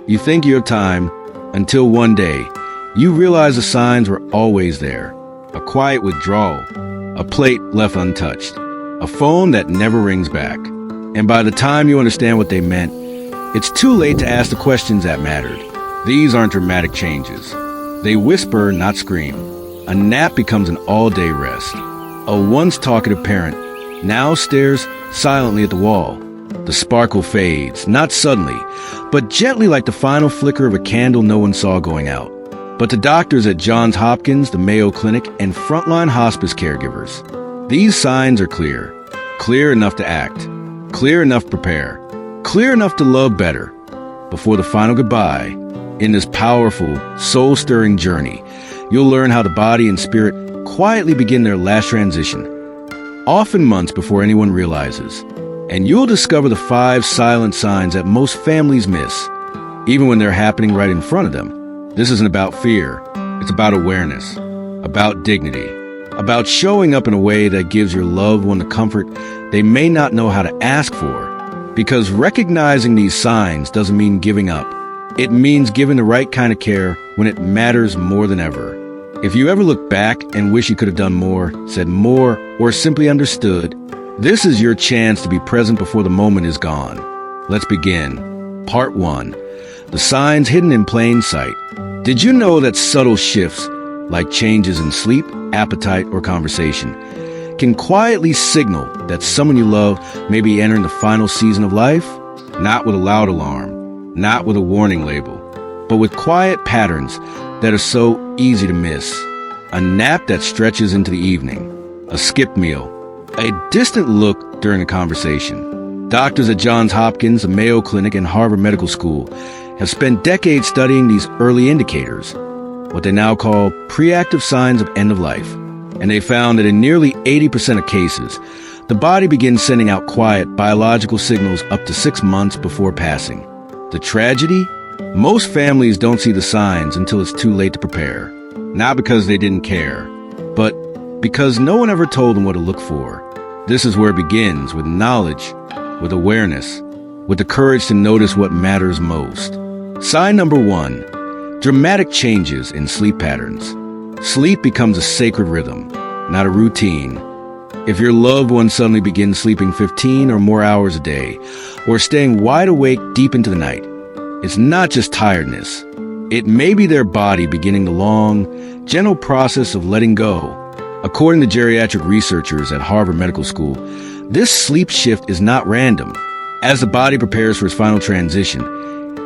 You think you have time until one day you realize the signs were always there. A quiet withdrawal, a plate left untouched, a phone that never rings back. And by the time you understand what they meant, it's too late to ask the questions that mattered. These aren't dramatic changes. They whisper, not scream. A nap becomes an all-day rest. A once talkative parent now stares silently at the wall. The sparkle fades, not suddenly, but gently like the final flicker of a candle no one saw going out. But to doctors at Johns Hopkins, the Mayo Clinic, and frontline hospice caregivers, these signs are clear. Clear enough to act. Clear enough to prepare. Clear enough to love better. Before the final goodbye, in this powerful, soul-stirring journey, you'll learn how the body and spirit quietly begin their last transition, often months before anyone realizes. And you'll discover the 5 silent signs that most families miss, even when they're happening right in front of them. This isn't about fear. It's about awareness, about dignity, about showing up in a way that gives your loved one the comfort they may not know how to ask for. Because recognizing these signs doesn't mean giving up. It means giving the right kind of care when it matters more than ever. If you ever look back and wish you could have done more, said more, or simply understood, this is your chance to be present before the moment is gone. Let's begin. Part 1. The signs hidden in plain sight. Did you know that subtle shifts, like changes in sleep, appetite, or conversation, can quietly signal that someone you love may be entering the final season of life? Not with a loud alarm, not with a warning label, but with quiet patterns that are so easy to miss. A nap that stretches into the evening, a skipped meal, a distant look during a conversation. Doctors at Johns Hopkins, the Mayo Clinic, and Harvard Medical School have spent decades studying these early indicators, what they now call preactive signs of end of life. And they found that in nearly 80% of cases, the body begins sending out quiet biological signals up to 6 months before passing. The tragedy? Most families don't see the signs until it's too late to prepare. Not because they didn't care, but because no one ever told them what to look for. This is where it begins, with knowledge, with awareness, with the courage to notice what matters most. Sign number 1, dramatic changes in sleep patterns. Sleep becomes a sacred rhythm, not a routine. If your loved one suddenly begins sleeping 15 or more hours a day, or staying wide awake deep into the night, it's not just tiredness. It may be their body beginning the long, gentle process of letting go. According to geriatric researchers at Harvard Medical School, this sleep shift is not random. As the body prepares for its final transition,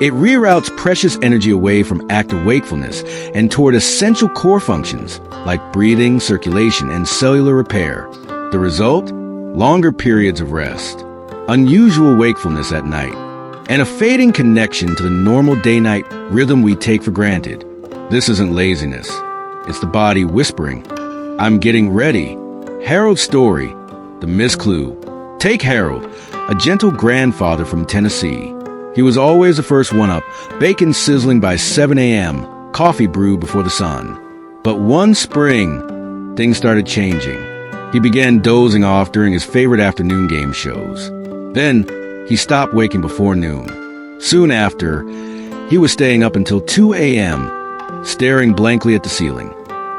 it reroutes precious energy away from active wakefulness and toward essential core functions like breathing, circulation, and cellular repair. The result? Longer periods of rest, unusual wakefulness at night, and a fading connection to the normal day-night rhythm we take for granted. This isn't laziness. It's the body whispering, "I'm getting ready." Harold's story, the missed clue. Take Harold, a gentle grandfather from Tennessee. He was always the first one up, bacon sizzling by 7 a.m., coffee brewed before the sun. But one spring, things started changing. He began dozing off during his favorite afternoon game shows. Then, he stopped waking before noon. Soon after, he was staying up until 2 a.m., staring blankly at the ceiling.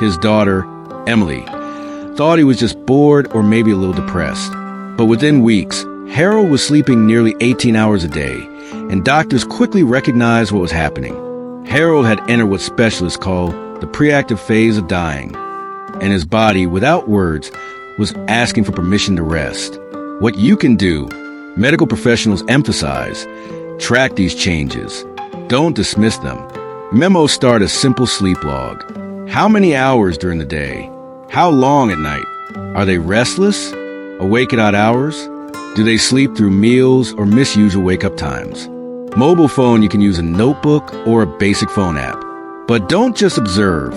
His daughter, Emily, thought he was just bored or maybe a little depressed. But within weeks, Harold was sleeping nearly 18 hours a day, and doctors quickly recognized what was happening. Harold had entered what specialists call the preactive phase of dying, and his body, without words, was asking for permission to rest. What you can do, medical professionals emphasize, track these changes. Don't dismiss them. Memos start a simple sleep log. How many hours during the day? How long at night? Are they restless? Awake at odd hours? Do they sleep through meals or miss usual wake-up times? Mobile phone, you can use a notebook or a basic phone app. But don't just observe.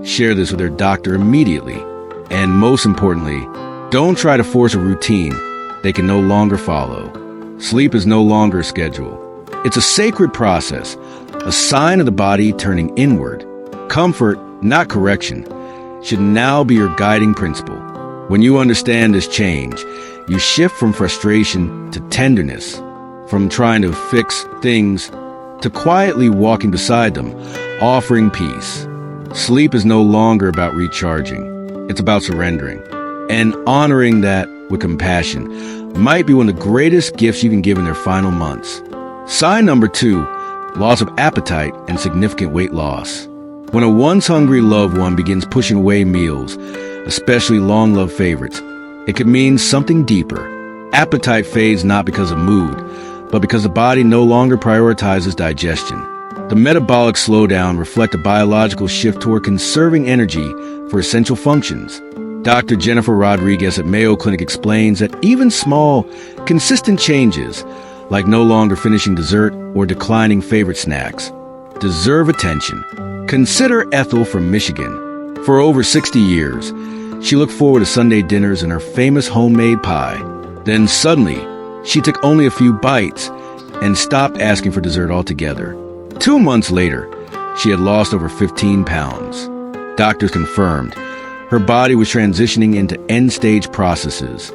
Share this with their doctor immediately. And most importantly, don't try to force a routine they can no longer follow. Sleep is no longer a schedule. It's a sacred process, a sign of the body turning inward. Comfort, not correction, should now be your guiding principle. When you understand this change, you shift from frustration to tenderness, from trying to fix things to quietly walking beside them, offering peace. Sleep is no longer about recharging. It's about surrendering. And honoring that with compassion might be one of the greatest gifts you can give in their final months. Sign number 2, loss of appetite and significant weight loss. When a once hungry loved one begins pushing away meals, especially long-loved favorites, it could mean something deeper. Appetite fades not because of mood, but because the body no longer prioritizes digestion. The metabolic slowdown reflects a biological shift toward conserving energy for essential functions. Dr. Jennifer Rodriguez at Mayo Clinic explains that even small, consistent changes, like no longer finishing dessert or declining favorite snacks, deserve attention. Consider Ethel from Michigan. For over 60 years, she looked forward to Sunday dinners and her famous homemade pie. Then suddenly, she took only a few bites and stopped asking for dessert altogether. 2 months later, she had lost over 15 pounds. Doctors confirmed her body was transitioning into end-stage processes.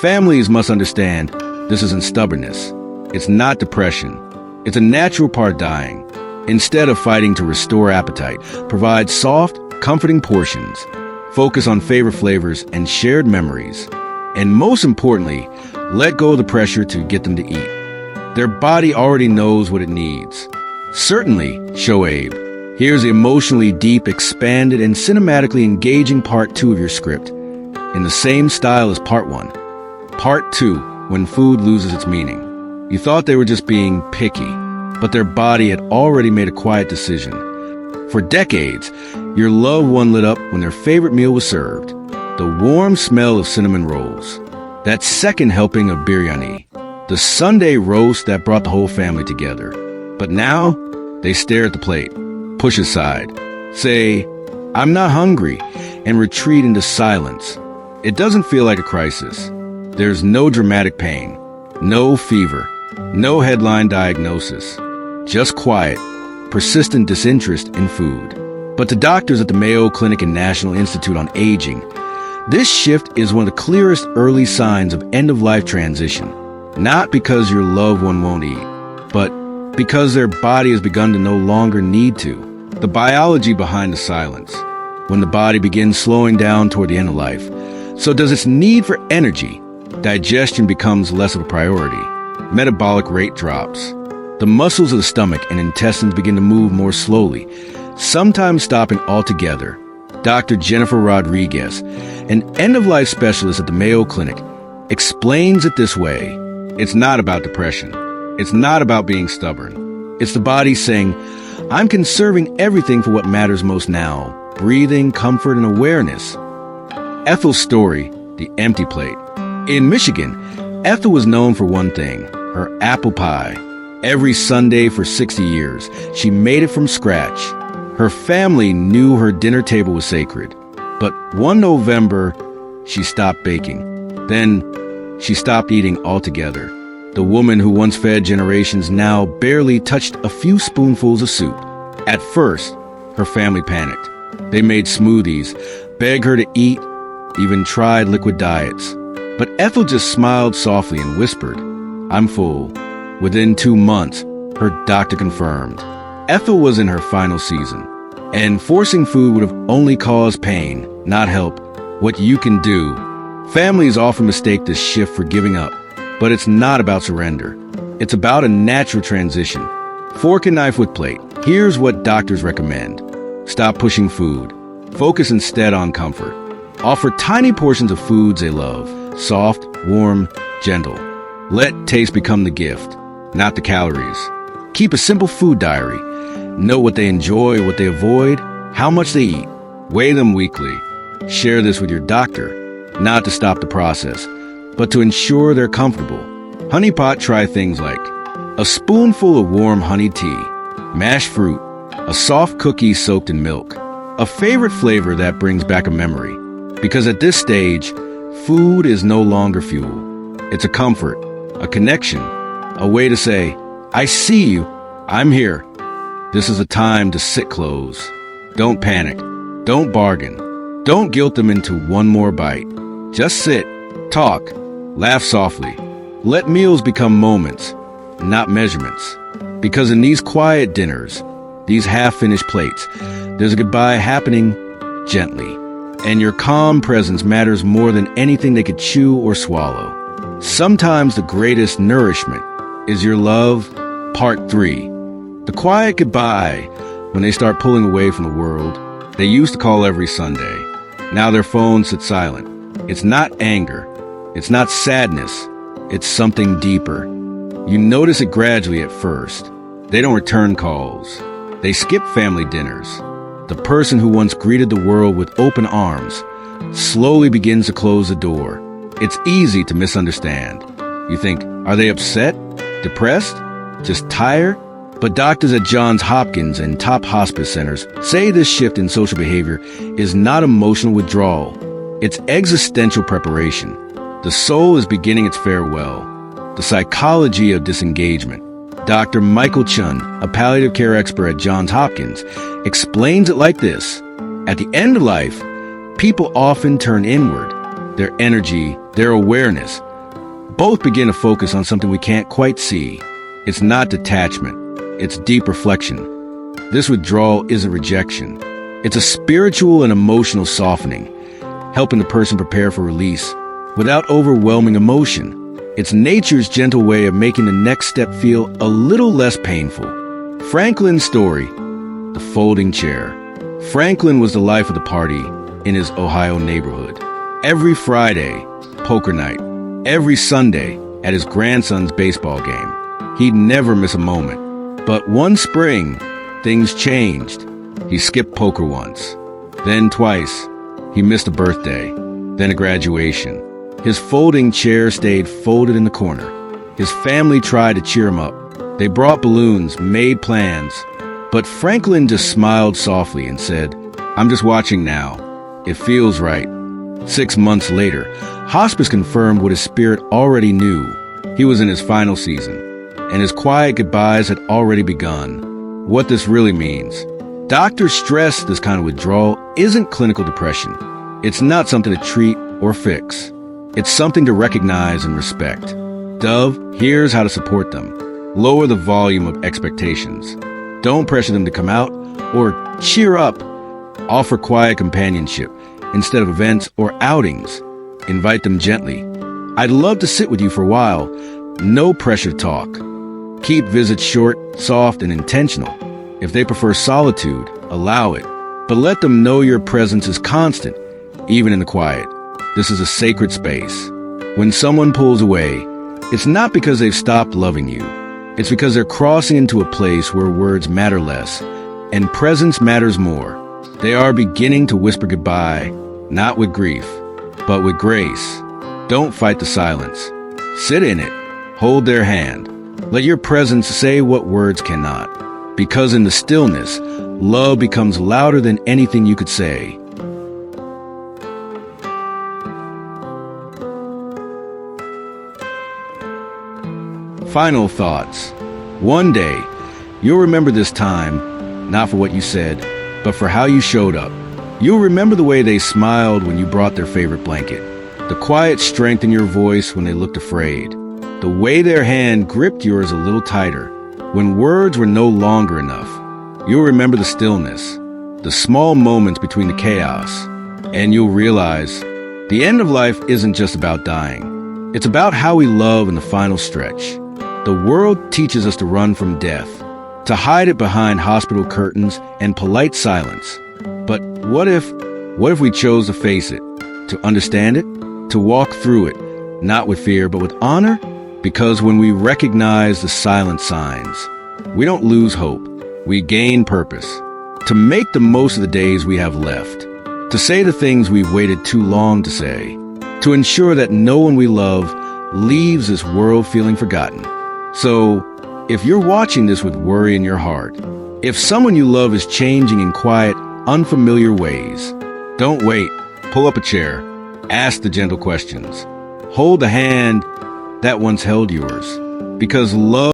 Families must understand this isn't stubbornness. It's not depression. It's a natural part of dying. Instead of fighting to restore appetite, provide soft, comforting portions. Focus on favorite flavors and shared memories. And most importantly, let go of the pressure to get them to eat. Their body already knows what it needs. Certainly, Shoaib. Here's the emotionally deep, expanded, and cinematically engaging part 2 of your script, in the same style as part 1. Part 2, when food loses its meaning. You thought they were just being picky, but their body had already made a quiet decision. For decades, your loved one lit up when their favorite meal was served. The warm smell of cinnamon rolls. That second helping of biryani. The Sunday roast that brought the whole family together. But now, they stare at the plate, push aside, say, "I'm not hungry," and retreat into silence. It doesn't feel like a crisis. There's no dramatic pain, no fever, no headline diagnosis, just quiet, persistent disinterest in food. But to doctors at the Mayo Clinic and National Institute on Aging, this shift is one of the clearest early signs of end-of-life transition. Not because your loved one won't eat, but because their body has begun to no longer need to. The biology behind the silence. When the body begins slowing down toward the end of life, so does its need for energy. Digestion becomes less of a priority. Metabolic rate drops. The muscles of the stomach and intestines begin to move more slowly, sometimes stopping altogether. Dr. Jennifer Rodriguez, an end-of-life specialist at the Mayo Clinic, explains it this way. It's not about depression. It's not about being stubborn. It's the body saying, I'm conserving everything for what matters most now. Breathing, comfort, and awareness. Ethel's story, the empty plate. In Michigan, Ethel was known for one thing, her apple pie. Every Sunday for 60 years, she made it from scratch. Her family knew her dinner table was sacred. But one November, she stopped baking. Then, she stopped eating altogether. The woman who once fed generations now barely touched a few spoonfuls of soup. At first, her family panicked. They made smoothies, begged her to eat, even tried liquid diets. But Ethel just smiled softly and whispered, I'm full. Within 2 months, her doctor confirmed. Ethel was in her final season, and forcing food would have only caused pain, not help. What you can do. Families often mistake this shift for giving up, but it's not about surrender. It's about a natural transition. Fork and knife with plate. Here's what doctors recommend. Stop pushing food. Focus instead on comfort. Offer tiny portions of foods they love. Soft, warm, gentle. Let taste become the gift, not the calories. Keep a simple food diary. Know what they enjoy, what they avoid, how much they eat. Weigh them weekly. Share this with your doctor, not to stop the process, but to ensure they're comfortable. Honey pot, try things like a spoonful of warm honey tea, mashed fruit, a soft cookie soaked in milk, a favorite flavor that brings back a memory. Because at this stage, food is no longer fuel. It's a comfort, a connection, a way to say, I see you, I'm here. This is a time to sit close. Don't panic. Don't bargain. Don't guilt them into one more bite. Just sit, talk, laugh softly. Let meals become moments, not measurements. Because in these quiet dinners, these half-finished plates, there's a goodbye happening gently. And your calm presence matters more than anything they could chew or swallow. Sometimes the greatest nourishment is your love. Part 3. The quiet goodbye. When they start pulling away from the world they used to call every Sunday. Now their phones sit silent. It's not anger. It's not sadness. It's something deeper. You notice it gradually at first. They don't return calls. They skip family dinners. The person who once greeted the world with open arms slowly begins to close the door. It's easy to misunderstand. You think, are they upset? Depressed? Just tired? But doctors at Johns Hopkins and top hospice centers say this shift in social behavior is not emotional withdrawal. It's existential preparation. The soul is beginning its farewell. The psychology of disengagement. Dr. Michael Chun, a palliative care expert at Johns Hopkins, explains it like this. At the end of life, people often turn inward. Their energy, their awareness, both begin to focus on something we can't quite see. It's not detachment. It's deep reflection. This withdrawal isn't rejection. It's a spiritual and emotional softening, helping the person prepare for release without overwhelming emotion. It's nature's gentle way of making the next step feel a little less painful. Franklin's story, the folding chair. Franklin was the life of the party in his Ohio neighborhood. Every Friday, poker night. Every Sunday, at his grandson's baseball game. He'd never miss a moment. But one spring, things changed. He skipped poker once, then twice. He missed a birthday, then a graduation. His folding chair stayed folded in the corner. His family tried to cheer him up. They brought balloons, made plans. But Franklin just smiled softly and said, "I'm just watching now. It feels right." 6 months later, hospice confirmed what his spirit already knew. He was in his final season, and his quiet goodbyes had already begun. What this really means. Doctors stress this kind of withdrawal isn't clinical depression. It's not something to treat or fix. It's something to recognize and respect. Dove, here's how to support them. Lower the volume of expectations. Don't pressure them to come out or cheer up. Offer quiet companionship instead of events or outings. Invite them gently. I'd love to sit with you for a while. No pressure to talk. Keep visits short, soft, and intentional. If they prefer solitude, allow it. But let them know your presence is constant, even in the quiet. This is a sacred space. When someone pulls away, it's not because they've stopped loving you. It's because they're crossing into a place where words matter less and presence matters more. They are beginning to whisper goodbye, not with grief, but with grace. Don't fight the silence. Sit in it. Hold their hand. Let your presence say what words cannot. Because in the stillness, love becomes louder than anything you could say. Final thoughts. One day, you'll remember this time, not for what you said, but for how you showed up. You'll remember the way they smiled when you brought their favorite blanket, the quiet strength in your voice when they looked afraid, the way their hand gripped yours a little tighter when words were no longer enough. You'll remember the stillness, the small moments between the chaos, and you'll realize the end of life isn't just about dying. It's about how we love in the final stretch. The world teaches us to run from death, to hide it behind hospital curtains and polite silence. But what if we chose to face it, to understand it, to walk through it, not with fear, but with honor? Because when we recognize the silent signs, we don't lose hope, we gain purpose. To make the most of the days we have left, to say the things we've waited too long to say, to ensure that no one we love leaves this world feeling forgotten. So, if you're watching this with worry in your heart, if someone you love is changing in quiet, unfamiliar ways, don't wait. Pull up a chair. Ask the gentle questions. Hold the hand that once held yours. Because love